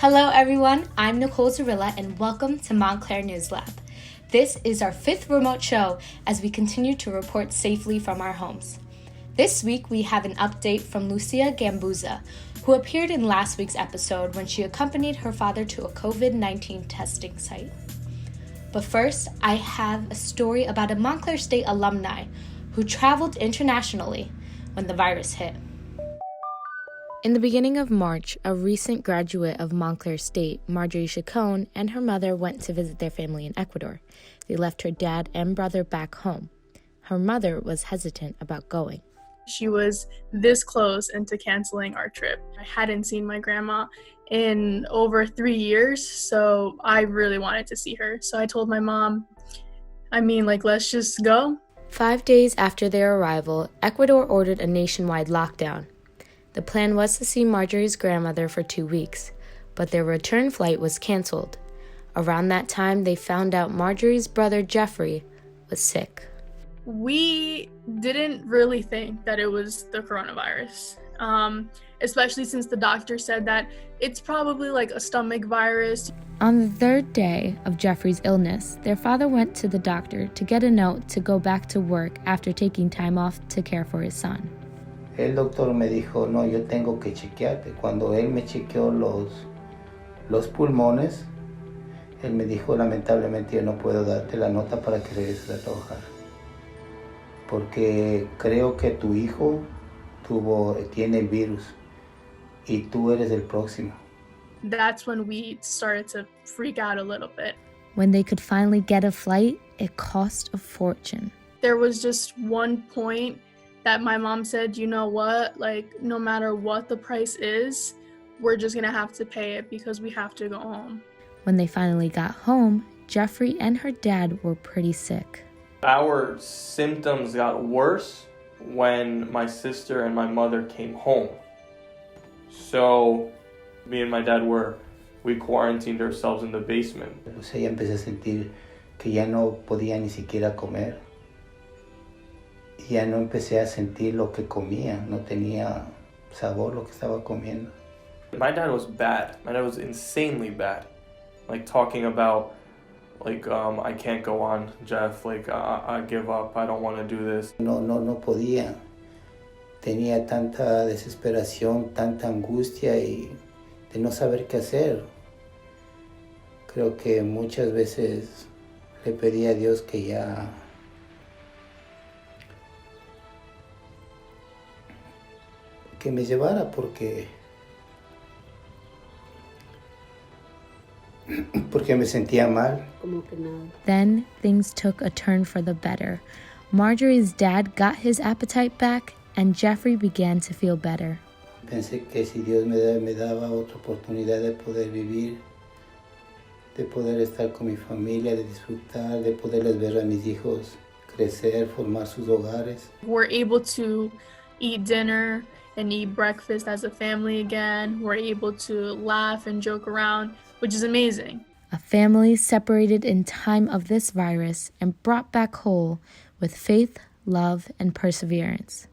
Hello everyone, I'm Nicole Zarilla and welcome to Montclair News Lab. This is our 5th remote show as we continue to report safely from our homes. This week we have an update from Lucia Gambuza, who appeared in last week's episode when she accompanied her father to a COVID-19 testing site. But first, I have a story about a Montclair State alumni who traveled internationally when the virus hit. In the beginning of March, a recent graduate of Montclair State, Marjorie Chacon, and her mother went to visit their family in Ecuador. They left her dad and brother back home. Her mother was hesitant about going. She was this close into canceling our trip. I hadn't seen my grandma in over 3 years, so I really wanted to see her. So I told my mom, let's just go. 5 days after their arrival, Ecuador ordered a nationwide lockdown. The plan was to see Marjorie's grandmother for 2 weeks, but their return flight was canceled. Around that time, they found out Marjorie's brother Jeffrey was sick. We didn't really think that it was the coronavirus, especially since the doctor said that it's probably like a stomach virus. On the 3rd day of Jeffrey's illness, their father went to the doctor to get a note to go back to work after taking time off to care for his son. El doctor me dijo, no, yo tengo que chequearte. Cuando él me chequeó los pulmones, él me dijo, lamentablemente yo no puedo darte la nota para que regreses a trabajar. Porque creo que tu hijo tiene el virus y tú eres el próximo. That's when we started to freak out a little bit. When they could finally get a flight, it cost a fortune. There was just one point that my mom said, you know what, no matter what the price is, we're just gonna have to pay it because we have to go home. When they finally got home, Jeffrey and her dad were pretty sick. Our symptoms got worse when my sister and my mother came home. So me and my dad we quarantined ourselves in the basement. Entonces ya empecé a sentir que ya no podía ni siquiera comer. Ya no empecé a sentir lo que comía, no tenía sabor lo que estaba comiendo. My dad was bad. My dad was insanely bad. Talking about, I can't go on, Jeff, I give up, I don't want to do this. No podía. Tenía tanta desesperación, tanta angustia y de no saber qué hacer. Creo que muchas veces le pedí a Dios que me llevara porque me sentía mal. Then things took a turn for the better. Marjorie's dad got his appetite back and Jeffrey began to feel better. Pensé que si Dios me daba otra oportunidad de poder vivir, de poder estar con mi familia, de disfrutar, de poderles ver a mis hijos crecer, formar sus hogares. We're able to eat dinner and eat breakfast as a family again. We're able to laugh and joke around, which is amazing. A family separated in time of this virus and brought back whole with faith, love, and perseverance.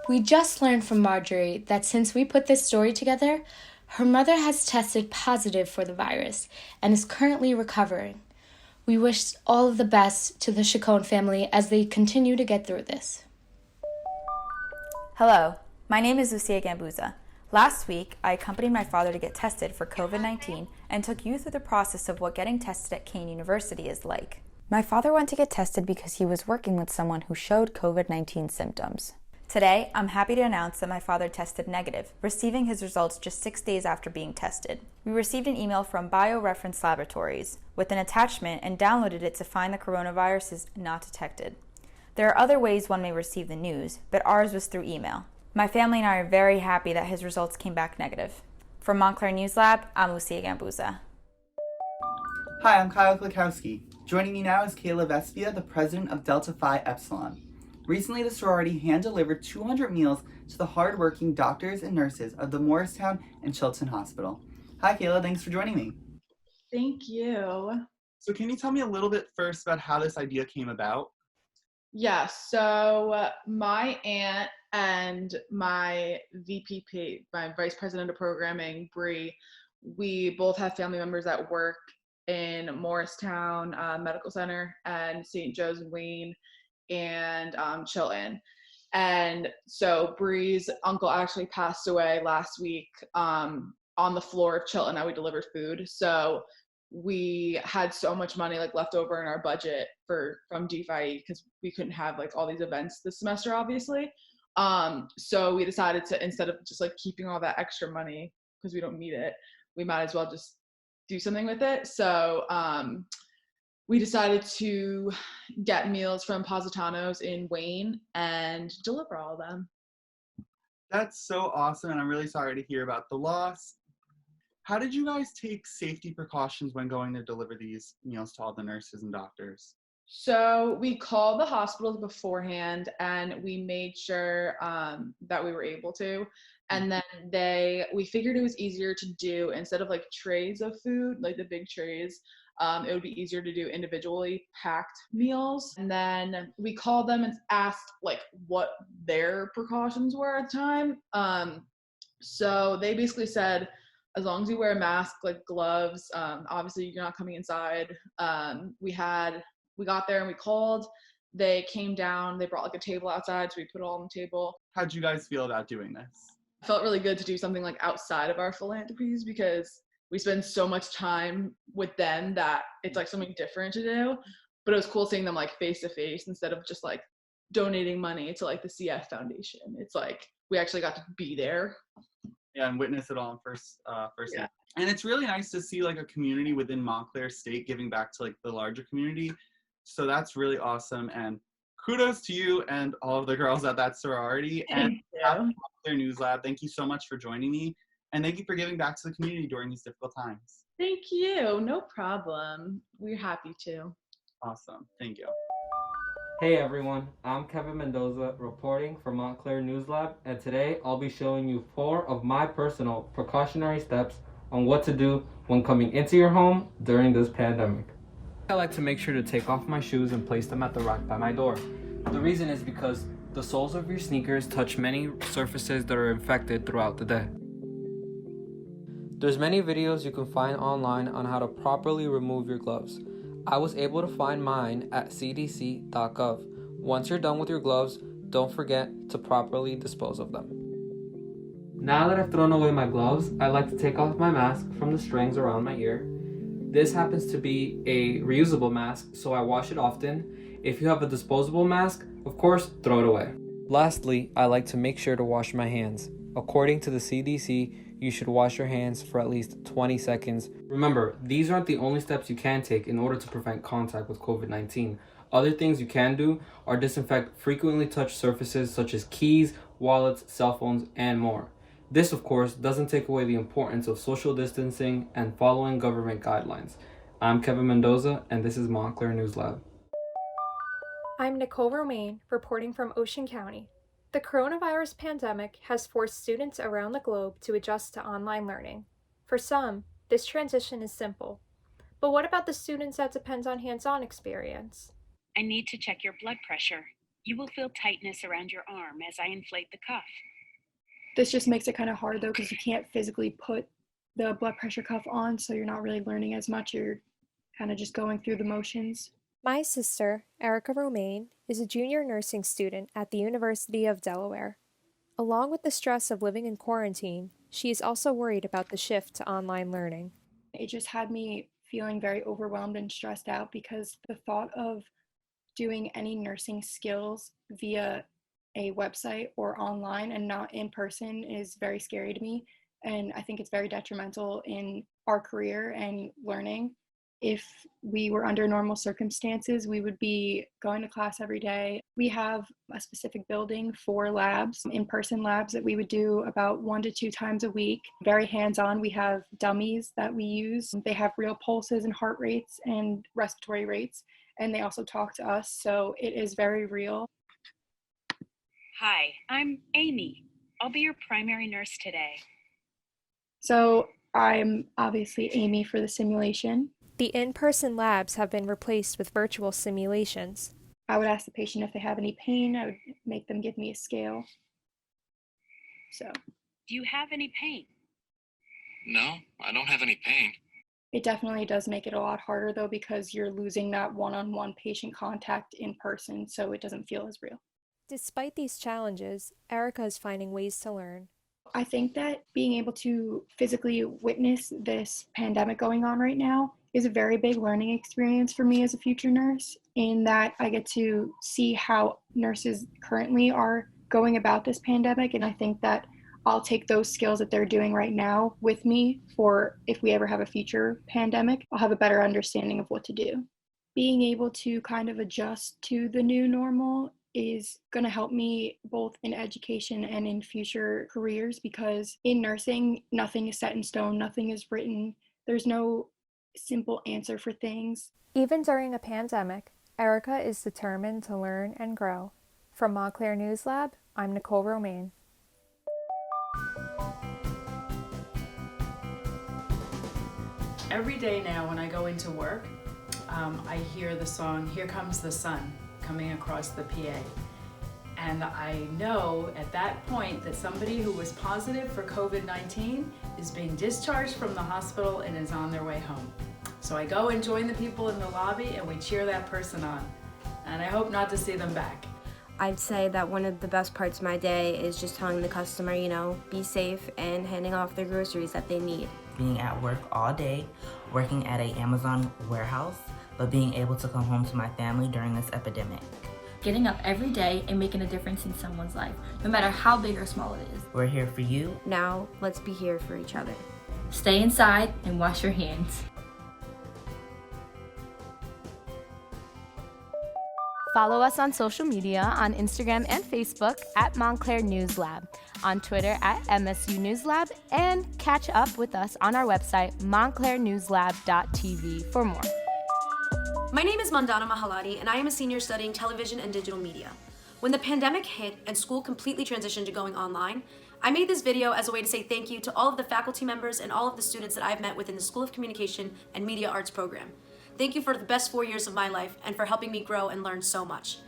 We just learned from Marjorie that since we put this story together, her mother has tested positive for the virus and is currently recovering. We wish all of the best to the Chacon family as they continue to get through this. Hello, my name is Lucia Gambuza. Last week, I accompanied my father to get tested for COVID-19 and took you through the process of what getting tested at Kean University is like. My father went to get tested because he was working with someone who showed COVID-19 symptoms. Today, I'm happy to announce that my father tested negative, receiving his results just 6 days after being tested. We received an email from BioReference Laboratories with an attachment and downloaded it to find the coronavirus is not detected. There are other ways one may receive the news, but ours was through email. My family and I are very happy that his results came back negative. From Montclair News Lab, I'm Lucia Gambuza. Hi, I'm Kyle Klakowski. Joining me now is Kayla Vespia, the president of Delta Phi Epsilon. Recently, the sorority hand-delivered 200 meals to the hardworking doctors and nurses of the Morristown and Chilton Hospital. Hi, Kayla. Thanks for joining me. Thank you. So can you tell me a little bit first about how this idea came about? Yeah, so my aunt and my VPP, my vice president of programming, Bree, we both have family members that work in Morristown Medical Center and St. Joe's and Wayne and Chilton. And so Bree's uncle actually passed away last week on the floor of Chilton that we delivered food. So we had so much money like left over in our budget from DeFi because we couldn't have like all these events this semester, obviously. So we decided to, instead of just like keeping all that extra money because we don't need it, we might as well just do something with it. So we decided to get meals from Positanos in Wayne and deliver all of them. That's so awesome, and I'm really sorry to hear about the loss. How did you guys take safety precautions when going to deliver these meals to all the nurses and doctors? So we called the hospitals beforehand and we made sure that we were able to. And then we figured it was easier to do instead of like trays of food, like the big trays. It would be easier to do individually packed meals. And then we called them and asked like what their precautions were at the time. So they basically said, as long as you wear a mask, like gloves, obviously you're not coming inside. We got there and we called. They came down. They brought like a table outside, so we put it all on the table. How'd you guys feel about doing this? It felt really good to do something like outside of our philanthropies because we spend so much time with them that it's like something different to do. But it was cool seeing them like face to face instead of just like donating money to like the CF Foundation. It's like we actually got to be there. Yeah, and witness it all in first Yeah. And it's really nice to see like a community within Montclair State giving back to like the larger community. So that's really awesome, and kudos to you and all of the girls at that sorority. And Montclair News Lab, thank you so much for joining me, and thank you for giving back to the community during these difficult times. Thank you. No problem. We're happy to. Awesome. Thank you. Hey everyone, I'm Kevin Mendoza reporting for Montclair News Lab, and today I'll be showing you 4 of my personal precautionary steps on what to do when coming into your home during this pandemic. I like to make sure to take off my shoes and place them at the rack by my door. The reason is because the soles of your sneakers touch many surfaces that are infected throughout the day. There's many videos you can find online on how to properly remove your gloves. I was able to find mine at cdc.gov. Once you're done with your gloves, don't forget to properly dispose of them. Now that I've thrown away my gloves, I like to take off my mask from the strings around my ear. This happens to be a reusable mask, so I wash it often. If you have a disposable mask, of course, throw it away. Lastly, I like to make sure to wash my hands. According to the CDC, you should wash your hands for at least 20 seconds. Remember, these aren't the only steps you can take in order to prevent contact with COVID-19. Other things you can do are disinfect frequently touched surfaces such as keys, wallets, cell phones, and more. This, of course, doesn't take away the importance of social distancing and following government guidelines. I'm Kevin Mendoza, and this is Montclair News Lab. I'm Nicole Romaine, reporting from Ocean County. The coronavirus pandemic has forced students around the globe to adjust to online learning. For some, this transition is simple. But what about the students that depend on hands-on experience? I need to check your blood pressure. You will feel tightness around your arm as I inflate the cuff. This just makes it kind of hard though because you can't physically put the blood pressure cuff on, so you're not really learning as much. You're kind of just going through the motions. My sister, Erica Romaine, is a junior nursing student at the University of Delaware. Along with the stress of living in quarantine, she is also worried about the shift to online learning. It just had me feeling very overwhelmed and stressed out because the thought of doing any nursing skills via a website or online and not in person is very scary to me. And I think it's very detrimental in our career and learning. If we were under normal circumstances, we would be going to class every day. We have a specific building for labs, in-person labs that we would do about 1 to 2 times a week. Very hands-on. We have dummies that we use. They have real pulses and heart rates and respiratory rates, and they also talk to us, so it is very real. Hi, I'm Amy. I'll be your primary nurse today. So I'm obviously Amy for the simulation. The in-person labs have been replaced with virtual simulations. I would ask the patient if they have any pain. I would make them give me a scale. So. Do you have any pain? No, I don't have any pain. It definitely does make it a lot harder though, because you're losing that one-on-one patient contact in person, so it doesn't feel as real. Despite these challenges, Erica is finding ways to learn. I think that being able to physically witness this pandemic going on right now is a very big learning experience for me as a future nurse, in that I get to see how nurses currently are going about this pandemic, and I think that I'll take those skills that they're doing right now with me for if we ever have a future pandemic. I'll have a better understanding of what to do. Being able to kind of adjust to the new normal is going to help me both in education and in future careers, because in nursing, nothing is set in stone, nothing is written. There's no simple answer for things. Even during a pandemic, Erica is determined to learn and grow. From Montclair News Lab, I'm Nicole Romaine. Every day now when I go into work, I hear the song "Here Comes the Sun" coming across the PA. And I know at that point that somebody who was positive for COVID-19 is being discharged from the hospital and is on their way home. So I go and join the people in the lobby and we cheer that person on. And I hope not to see them back. I'd say that one of the best parts of my day is just telling the customer, be safe, and handing off their groceries that they need. Being at work all day, working at an Amazon warehouse, but being able to come home to my family during this epidemic. Getting up every day and making a difference in someone's life, no matter how big or small it is. We're here for you. Now, let's be here for each other. Stay inside and wash your hands. Follow us on social media on Instagram and Facebook at Montclair News Lab, on Twitter at MSU News Lab, and catch up with us on our website, montclairnewslab.tv, for more. My name is Mandana Mahalati, and I am a senior studying television and digital media. When the pandemic hit and school completely transitioned to going online, I made this video as a way to say thank you to all of the faculty members and all of the students that I've met within the School of Communication and Media Arts program. Thank you for the best 4 years of my life and for helping me grow and learn so much.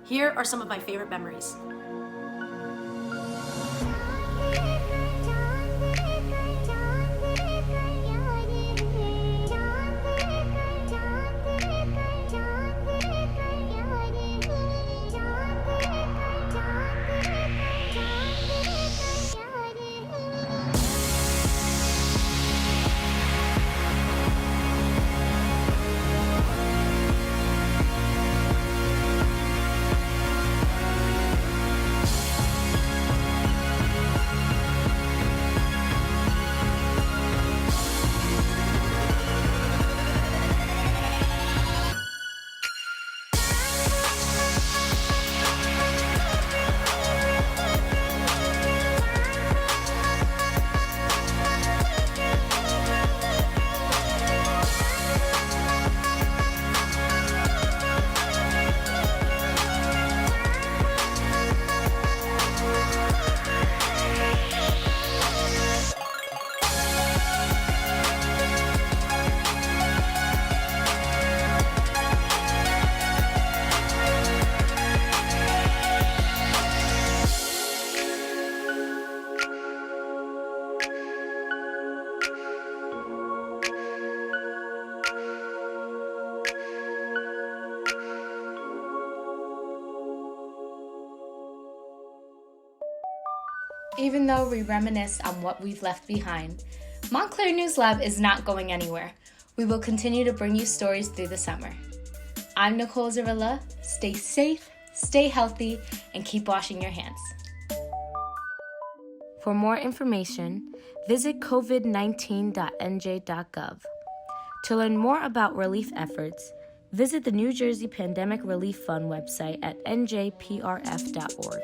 Here are some of my favorite memories. Even though we reminisce on what we've left behind, Montclair News Lab is not going anywhere. We will continue to bring you stories through the summer. I'm Nicole Zarilla. Stay safe, stay healthy, and keep washing your hands. For more information, visit covid19.nj.gov. To learn more about relief efforts, visit the New Jersey Pandemic Relief Fund website at njprf.org.